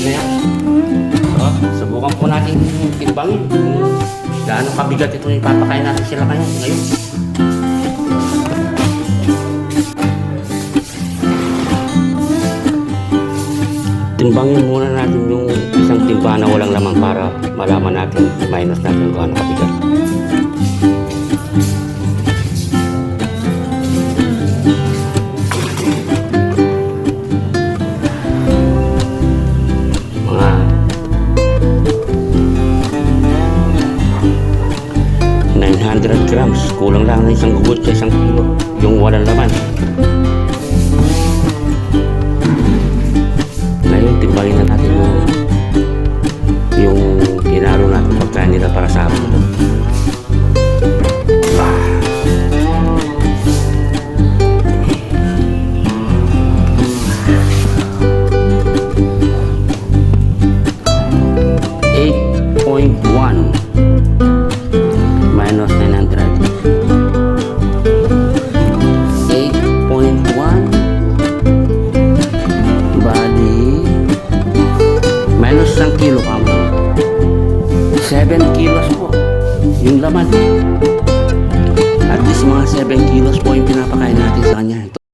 na yan. So, subukan po natin timbangin kung gaano kabigat ito yung ipapakain natin sila ngayon. Timbangin muna natin yung isang timba na walang laman para malaman natin, minus natin kung gaano kabigat. Mga 900 grams, kulang lang na isang gugot sa isang kilo yung walang laman. Ngayon, timbangin na natin yung ginalo natin pagkain nila para sa hapon. Minus 900. 8.1 bali minus 1 kilo kamo. 7 kilos po yung laman. At least mga 7 kilos po yung pinapakain natin sa kanya.